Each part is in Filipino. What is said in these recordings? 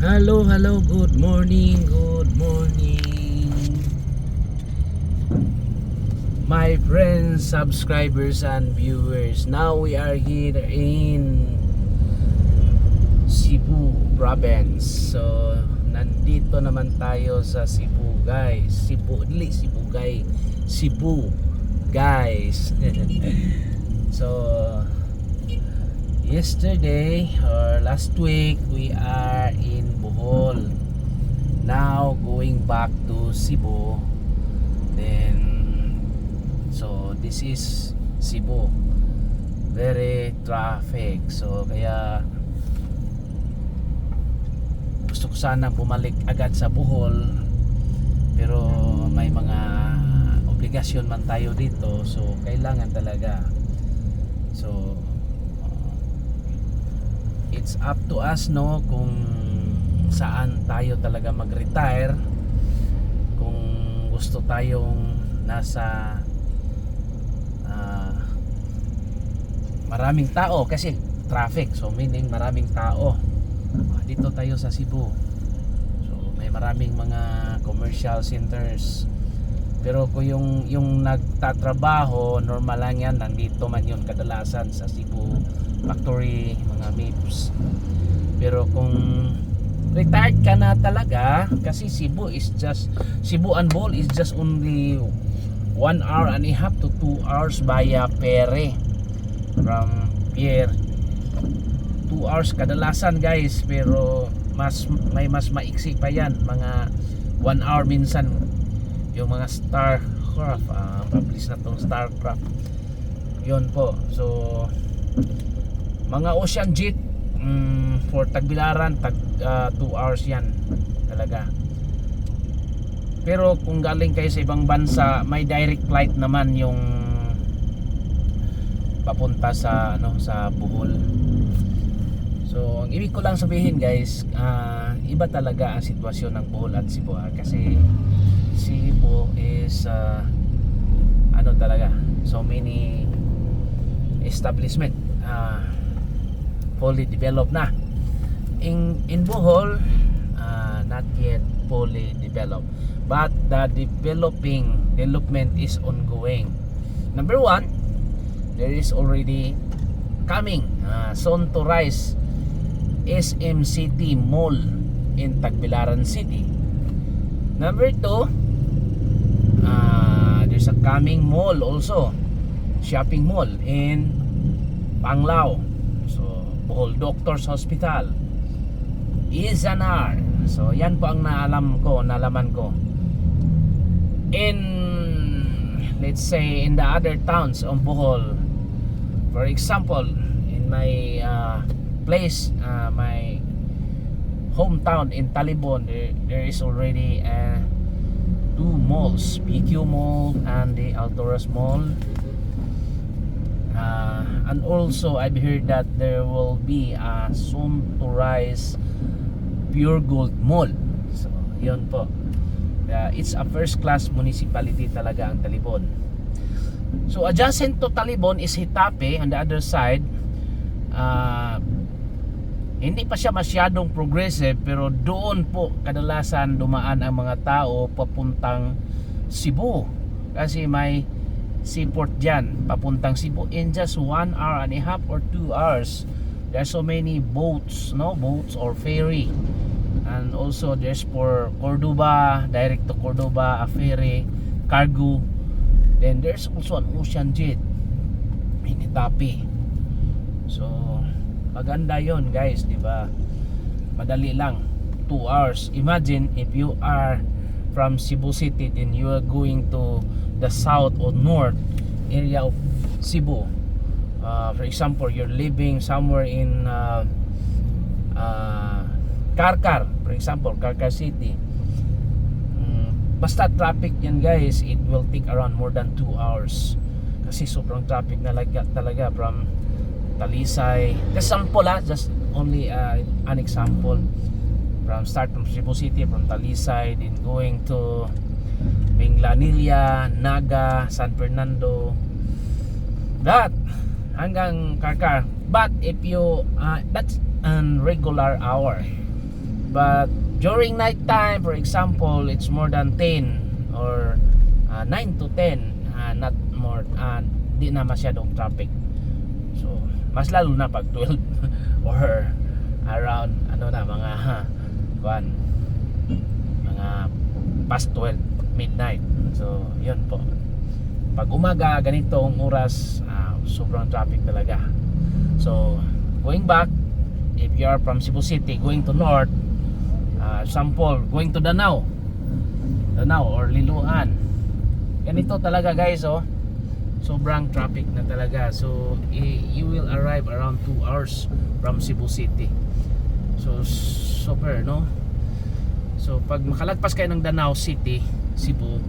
Hello, good morning, my friends, subscribers and viewers. Now we are here in Cebu province. So, nandito naman tayo sa Cebu, guys. Cebu, guys. So, yesterday or last week we are in Bohol. Now going back to Cebu. Then so this is Cebu. Very traffic. So kaya gusto ko sana bumalik agad sa Bohol. Pero may mga obligasyon man tayo dito. So kailangan talaga. So it's up to us, no, kung saan tayo talaga mag-retire. Kung gusto tayong nasa maraming tao kasi traffic, so meaning maraming tao. Dito tayo sa Cebu, so may maraming mga commercial centers. Pero kung yung nagtatrabaho, normal lang yan, nandito man yun kadalasan sa Cebu factory, mga MIPS. Pero kung retired ka na talaga, kasi Cebu and Bohol is just only 1 hour and a half to 2 hours via ferry from pier. 2 hours kadalasan, guys, pero may mas maiksi pa yan, mga 1 hour minsan. Yung mga Starcraft, publish na tong Starcraft, yun po. So mga ocean jet, for Tagbilaran 2 hours yan talaga. Pero kung galing kayo sa ibang bansa, may direct flight naman yung papunta sa sa Bohol. So ang ibig ko lang sabihin, guys, iba talaga ang sitwasyon ng Bohol at Cebu, kasi Cebu is talaga, so many establishment, fully developed na. In Bohol, not yet fully developed, but the development is ongoing. Number one, there is already coming soon to rise SMCity Mall in Tagbilaran City. Number two, there's a coming mall also, shopping mall in Panglao. So Bohol Doctors Hospital, Izanar. So yan po ang nalaman ko. In, let's say, in the other towns of Bohol, for example, in my place, my hometown in Talibon, there is already 2 malls, PQ Mall and the Altoras Mall. And also I've heard that there will be a soon to rise Pure Gold Mall. So yun po, it's a first class municipality talaga ang Talibon. So adjacent to Talibon is Hitape on the other side. Hindi pa siya masyadong progressive, pero doon po kadalasan dumaan ang mga tao papuntang Cebu, kasi may seaport dyan papuntang Cebu in just 1 hour and a half or 2 hours. There's so many boats, boats or ferry. And also there's for Cordoba, direct to Cordoba, a ferry, cargo. Then there's also an ocean jet in Itapi. So maganda yon, guys, di ba? Madali lang, 2 hours. Imagine if you are from Cebu City, then you are going to the south or north area of Cebu. For example, you're living somewhere in Karkar, for example, Karkar City. Basta traffic yan, guys, it will take around more than 2 hours. Kasi sobrang traffic na talaga from Talisay. Just only an example. Start from Cebu City, from Talisay, then going to Minglanilla, Naga, San Fernando, that hanggang Karkar. But if you that's an regular hour. But during night time, for example, it's more than 10 or 9 to 10, not more, di na masyadong traffic. So mas lalo na pag 12 or around ano na mga kuan, mga past 12 midnight. So yun po, pag umaga ganitong oras, sobrang traffic talaga. So going back, if you are from Cebu City going to north, example going to Danao or Liloan, ganito talaga guys, oh, sobrang traffic na talaga. So you will arrive around 2 hours from Cebu City. So super, no? So pag makalagpas kayo ng Danao City, Cebu,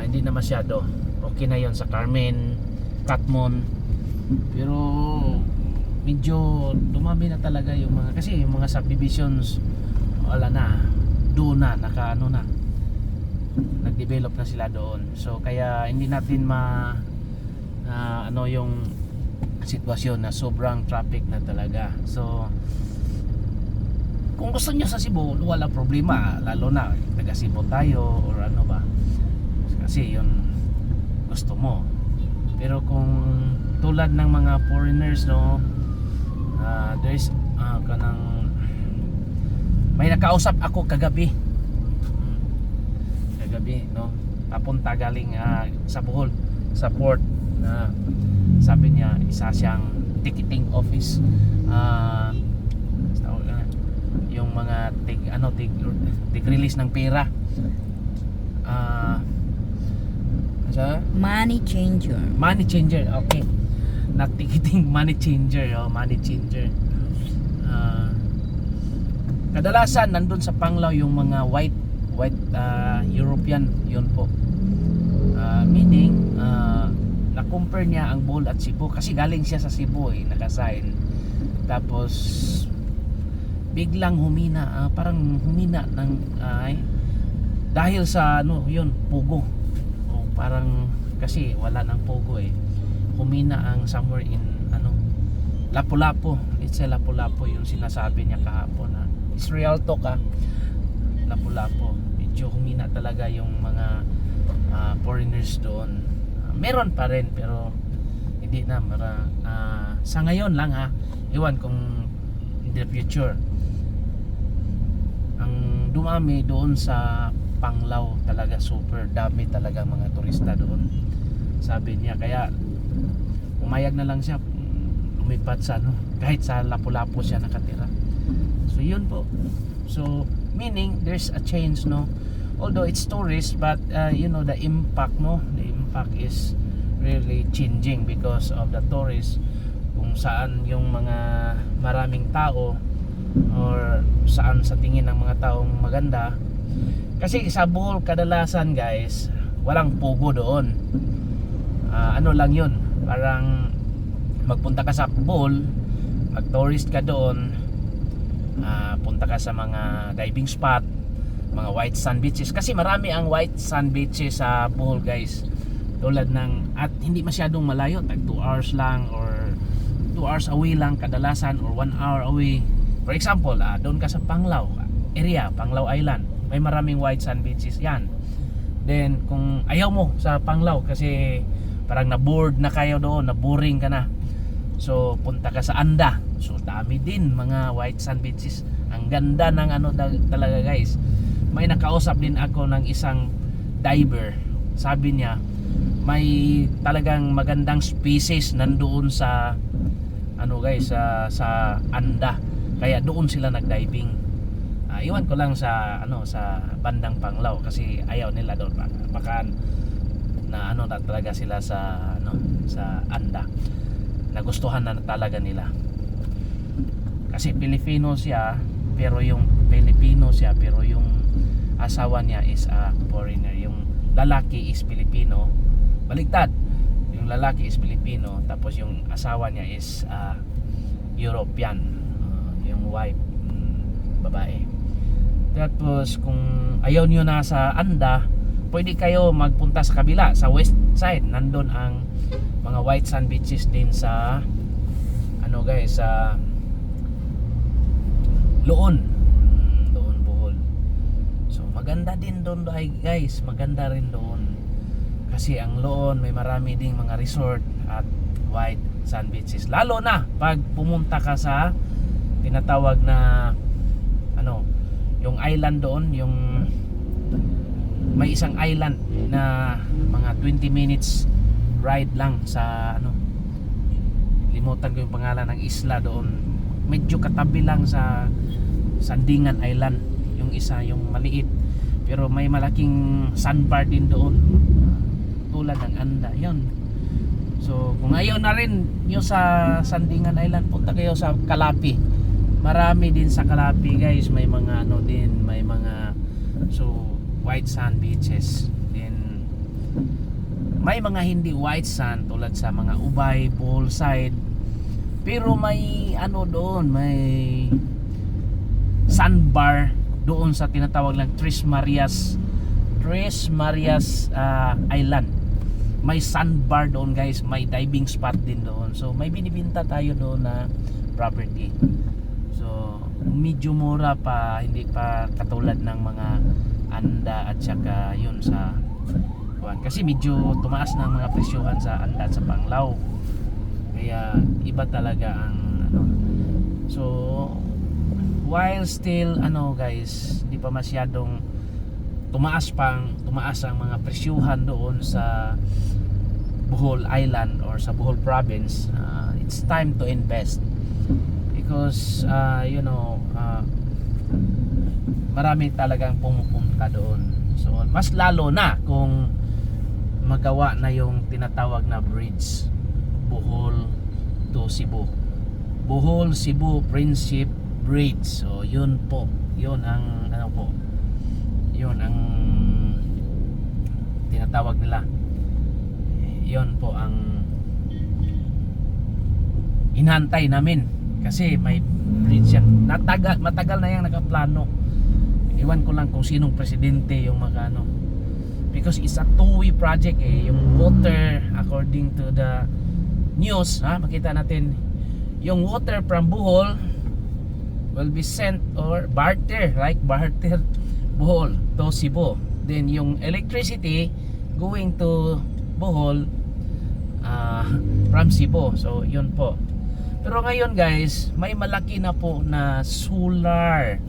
hindi na masyado, okay na yon sa Carmen, Catmon. Pero medyo dumami na talaga yung mga, kasi yung mga subdivisions wala na, doon na naka ano na, nag-develop na sila doon. So kaya hindi natin ano yung sitwasyon na sobrang traffic na talaga. So kung gusto nyo sa Cebu, wala problema, lalo na taga Cebu tayo or ano ba, kasi yun gusto mo. Pero kung tulad ng mga foreigners, no, there is may nakausap ako kagabi, no, papunta galing sa Bohol, sa port, na sabi niya isa siyang ticketing office, yung mga tig release ng pera, money changer, okay, not ticketing, money changer, money changer. Kadalasan nandun sa Panglao yung mga white European, yun po. Meaning na-compare niya ang Bohol at Cebu kasi galing siya sa Cebu, nakasign. Tapos biglang humina, parang humina ng dahil sa ano yun, pugo. O parang kasi wala nang pugo, humina ang somewhere in Lapu-Lapu. It's a Lapu-Lapu yung sinasabi niya kahapon, It's real talk, Lapu-Lapu. Medyo humina talaga yung mga foreigners doon. Meron pa rin pero hindi na sa ngayon lang, iwan kung in the future. Ang dumami doon sa Panglao talaga, super dami talaga mga turista doon, sabi niya. Kaya umayag na lang siya lumipat sa kahit sa Lapu-Lapu siya nakatira. So yun po. So meaning there's a change, no, although it's tourist, but the impact, no, the impact is really changing because of the tourists. Kung saan yung mga maraming tao or saan sa tingin ng mga taong maganda. Kasi sa Bohol kadalasan guys, walang pugo doon. Ano lang yun, parang magpunta ka sa Bohol, mag-tourist ka doon, punta ka sa mga diving spot, mga white sand beaches, kasi marami ang white sand beaches sa Bohol guys. Tulad ng, at hindi masyadong malayo, tag 2 hours lang or 2 hours away lang kadalasan, or 1 hour away. For example, doon ka sa Panglao area, Panglao Island, may maraming white sand beaches yan. Then kung ayaw mo sa Panglao kasi parang na-bored na kayo doon, na-boring ka na, so punta ka sa Anda. So dami din mga white sand beaches. Ang ganda ng talaga guys. May nakausap din ako ng isang diver. Sabi niya may talagang magandang species nandoon sa guys, sa Anda. Kaya doon sila nag-diving. Iwan ko lang sa sa bandang Panglao kasi ayaw nila doon, baka na talaga sila sa sa Anda. Nagustuhan na talaga nila. Kasi Pilipino siya, pero yung asawa niya is a foreigner. Yung lalaki is Pilipino, baligtad. Yung lalaki is Pilipino, tapos yung asawa niya is European, yung wife, babae. Tapos kung ayaw niyo na sa Anda, pwede kayo magpunta sa kabila, sa west side. Nandun ang mga white sand beaches din sa guys, sa Loon. maganda din doon guys, maganda rin doon. Kasi ang Loon may marami ding mga resort at white sand beaches. Lalo na pag pumunta ka sa tinatawag na ano, yung island doon, yung may isang island na mga 20 minutes ride lang sa ano, limutan ko yung pangalan ng isla doon. Medyo katabi lang sa Sandingan Island, yung isa, yung maliit, pero may malaking sandbar din doon, tulad ng Anda yon. So kung ayaw na rin yung sa Sandingan Island, punta kayo sa Calapi. Marami din sa Calapi guys, may mga ano din, may mga so white sand beaches din. May mga hindi white sand tulad sa mga Ubay, Bohol side, pero may ano doon, may sandbar doon sa tinatawag lang Tres Marias Island. May sandbar doon guys, may diving spot din doon. So may binibinta tayo doon na property. So medyo mura pa, hindi pa katulad ng mga Anda at saka yun sa Juan. Kasi medyo tumaas na ang mga presyohan sa Anda at sa Panglao. Kaya iba talaga ang ano. So while still ano guys, hindi pa masyadong tumaas ang mga presyuhan doon sa Bohol Island or sa Bohol Province. It's time to invest because marami talagang pumupunta doon. So mas lalo na kung magawa na yung tinatawag na bridge Bohol to Cebu, Bohol Cebu Friendship Bridge. So yun po, yun ang ano po, yun ang tinatawag nila. Yun po ang inantay namin kasi may bridge yan. Matagal na yung nakaplano. Iwan ko lang kung sinong presidente yung magano, because it's a two-way project yung water, according to the news, makita natin yung water from Bohol will be sent or barter Bohol to Cebu. Then yung electricity going to Bohol from Cebu. So yun po. Pero ngayon guys, may malaki na po na solar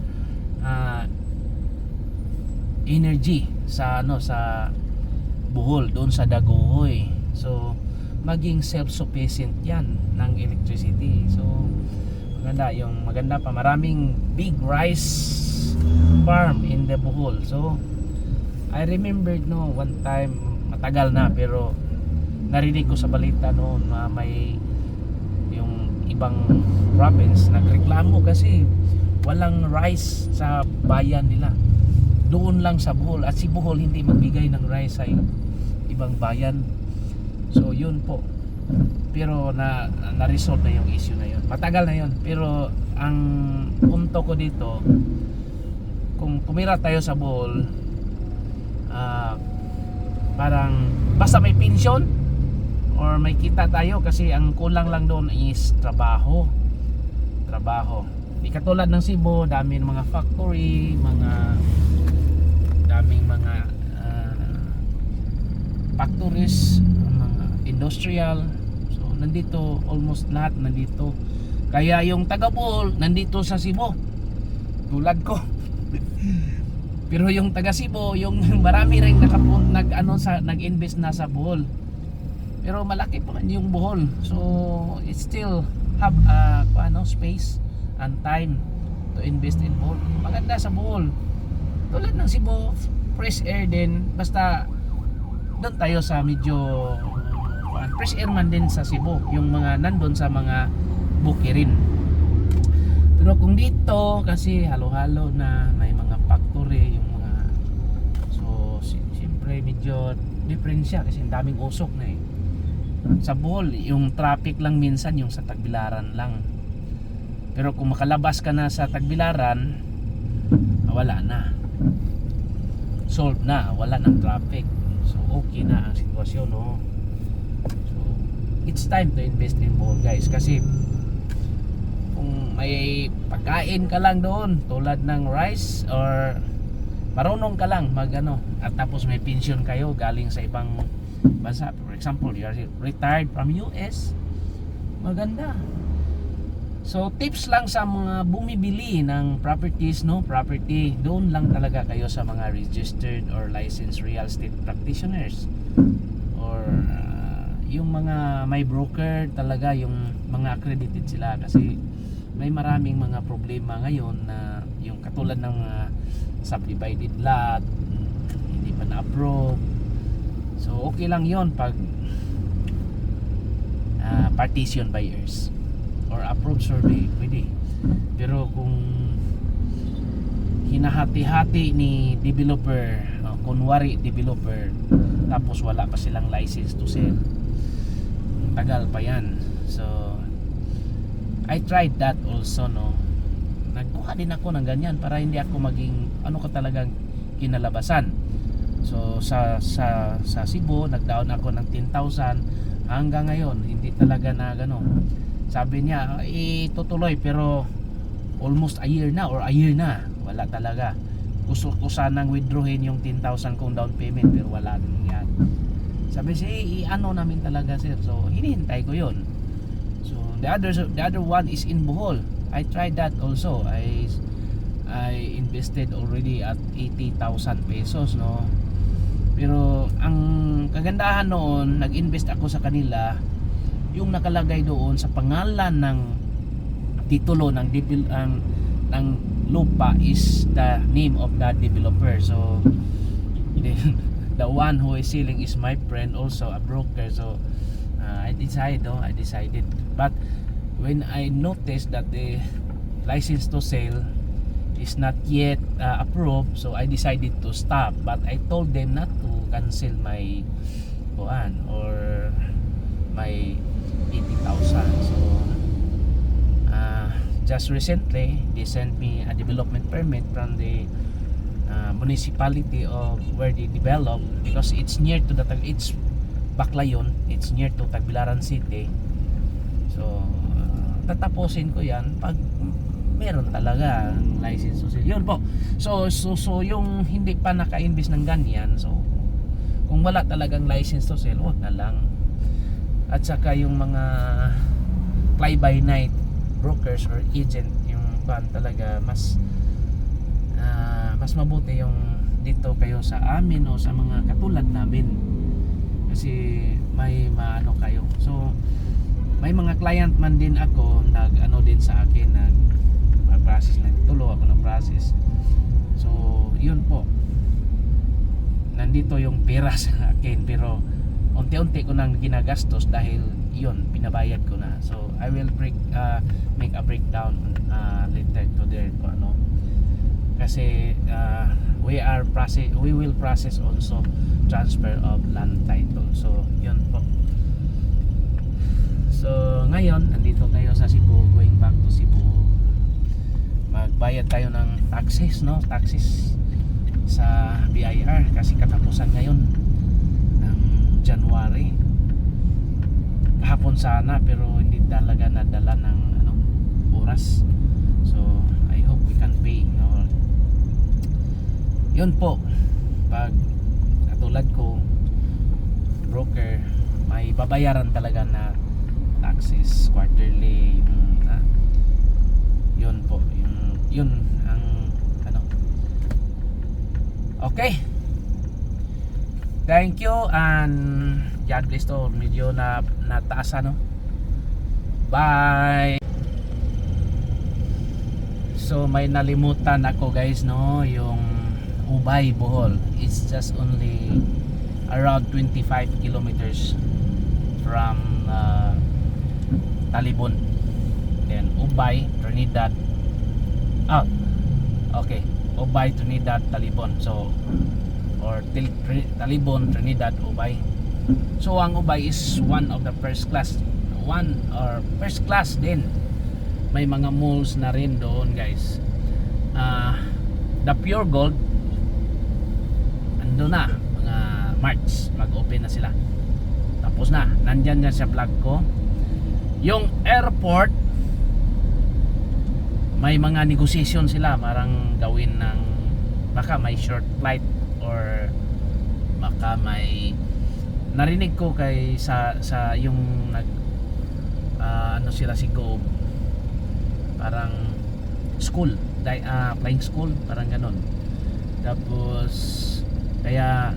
energy sa sa Bohol, doon sa Daguhoy. So maging self-sufficient yan ng electricity. So maganda pa, maraming big rice farm in the Bohol. So I remembered one time, matagal na, pero narinig ko sa balita noon na may yung ibang province nagreklamo kasi walang rice sa bayan nila, doon lang sa Bohol, at si Bohol hindi magbigay ng rice sa ibang bayan. So yun po, pero na-resolve na yung issue na yun. Matagal na yun, pero ang punto ko dito, kung tumira tayo sa Bohol, parang basta may pension or may kita tayo, kasi ang kulang lang doon is trabaho. Di katulad ng Cebu, dami ng mga factory, daming mga factories, mga industrial. So nandito, almost lahat nandito. Kaya yung taga Bohol nandito sa Cebu, tulad ko. Pero yung taga Cebu, yung marami ring nag-invest na sa Bohol. Pero malaki pa man yung Bohol. So it still have space and time to invest in Bohol. Maganda sa Bohol. Tulad ng Cebu, fresh air din. Basta doon tayo sa medyo fresh air man din sa Cebu, yung mga nandun sa mga bukirin. Pero kung dito kasi halo-halo na, may mga factory, yung mga, so siyempre medyo different siya kasi ang daming usok na Sa Bohol, yung traffic lang minsan yung sa Tagbilaran lang. Pero kung makalabas ka na sa Tagbilaran, wala na, solve na, wala ng traffic. So okay na ang sitwasyon, no? So it's time to invest in Bohol guys, kasi kung may pagkain ka lang doon tulad ng rice or marunong ka lang mag ano, at tapos may pension kayo galing sa ibang bansa. For example, you are retired from US, maganda. So tips lang sa mga bumibili ng properties, no, property, doon lang talaga kayo sa mga registered or licensed real estate practitioners, or yung mga may broker talaga, yung mga accredited sila, kasi may maraming mga problema ngayon na yung katulad ng mga subdivided lot, hindi pa na-approve. So okay lang yon pag partition buyers or approved survey, pwede. Pero kung hinahati-hati ni developer, kunwari developer, tapos wala pa silang license to sell, tagal pa yan. So I tried that also, no. Nagkuha din ako ng ganyan para hindi ako maging ano ka talagang kinalabasan. So sa Cebu nagdown ako ng 10,000, hanggang ngayon hindi talaga na gano. Sabi niya itutuloy, pero almost a year na or a year na wala talaga. Gusto ko sanang withdrawin yung 10,000 kong down payment, pero wala din yan. Sabi siya i-ano namin talaga, sir. So hinihintay ko yon. So the other one is in Bohol. I tried that also. I invested already at 80,000 pesos, no. Pero ang kagandahan noon, nag-invest ako sa kanila, yung nakalagay doon sa pangalan ng titulo ng lupa is the name of the developer. So the one who is selling is my friend, also a broker. So I decided. But when I noticed that the license to sell is not yet approved, so I decided to stop. But I told them not to cancel my or my 80,000. So just recently they sent me a development permit from the municipality of where they develop, because it's near to it's Baclayon, it's near to Tagbilaran City. So tatapusin ko yan pag meron talaga license to sell. Yun po. So yung hindi pa naka-invest ng ganyan, so kung wala talagang license to sell, wag na lang. At saka yung mga fly by night brokers or agent, yung pan talaga mas mabuti yung dito kayo sa amin o sa mga katulad namin, kasi may maano kayo. So may mga client man din ako nag-ano din sa akin, nag-process, nagtulo ako ng process. So yun po, nandito yung pera sa akin, pero unti-unti ko nang ginagastos dahil yun, pinabayad ko na. So I will make a breakdown later to there ko ano, kasi we will process also transfer of land title. So yun po. So ngayon nandito tayo sa Cebu, going back to Cebu. Magbayad tayo ng taxes, no? Taxes sa BIR kasi katapusan ngayon ng January. Kahapon sana, pero hindi talaga nadala ng oras. So I hope we can pay. Yun po, pag katulad ko broker, may babayaran talaga na taxes quarterly, yun po, yun ang okay. Thank you and God bless to. Medyo nataas bye. So may nalimutan ako guys, no, yung Ubay, Bohol. It's just only around 25 kilometers from Talibon. Then Ubay, Trinidad. Okay. Ubay, Trinidad, Talibon. So or Talibon, Trinidad, Ubay. So ang Ubay is one of the first class din. May mga malls na rin doon guys. The Pure Gold ando na, mga March mag-open na sila. Tapos na, nandyan yan sa vlog ko. Yung airport, may mga negotiation sila, marang gawin ng baka may short flight or baka may narinig ko kay sa yung nag ano sila si Go parang school flying school parang ganon. Tapos kaya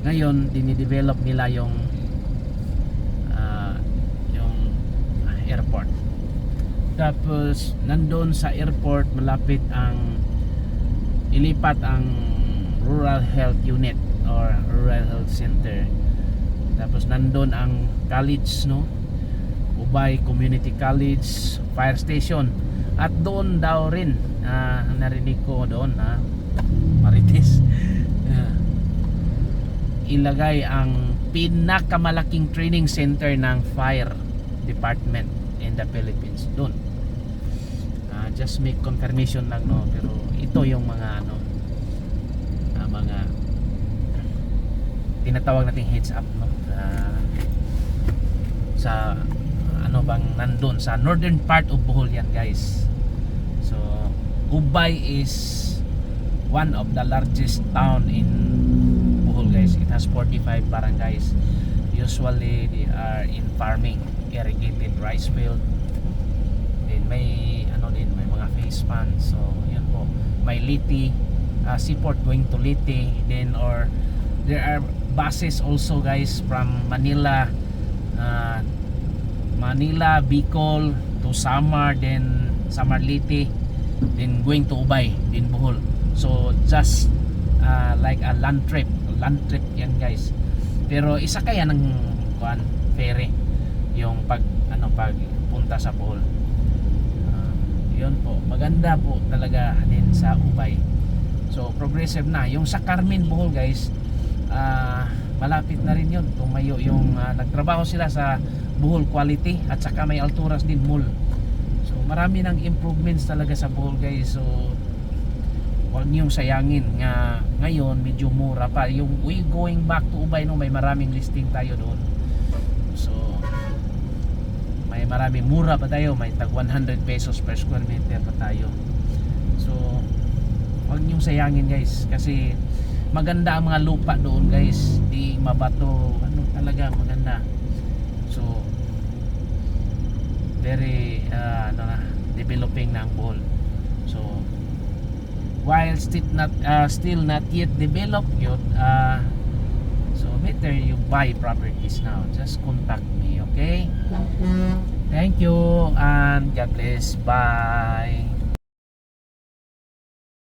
ngayon dinidevelop nila yung airport. Tapos nandun sa airport malapit ang ilipat ang rural health unit or rural health center. Tapos nandun ang college, no, Ubay Community College fire station, at doon daw rin narinig ko doon Marites ilagay ang pinakamalaking training center ng fire department in the Philippines doon. Just make confirmation lang, no, pero ito yung mga mga tinatawag nating heads up, no, sa ano bang nandun sa northern part of Bohol yan, guys. So Ubay is one of the largest town in Bohol, guys. It has 45 barangays. Usually they are in farming, irrigated rice field. Then may may mga face pan. So yun po, may Liti, seaport going to Liti, then or there are buses also, guys, from Manila, Bicol to Samar, then Samar Liti, then going to Ubay, then Bohol. So just like a land trip yan, guys. Pero isa kaya ng ferry yung pagpunta sa Bohol. Yun po, maganda po talaga din sa Ubay. So progressive na yung sa Carmen Bohol, guys. Malapit na rin yun, tumayo yung nagtrabaho sila sa Bohol Quality at saka may Alturas din mall. So marami ng improvements talaga sa Bohol, guys. So huwag niyong sayangin nga ngayon medyo mura pa yung we going back to Ubay, no, may maraming listing tayo doon. So may maraming mura pa tayo, may tag 100 pesos per square meter pa tayo. So huwag niyong sayangin, guys, kasi maganda ang mga lupa doon, guys. Di mabato, talaga maganda. So very developing na ang Bohol. So while still not yet developed yet, so better you buy properties now. Just contact me, okay? Thank you and God bless. Bye.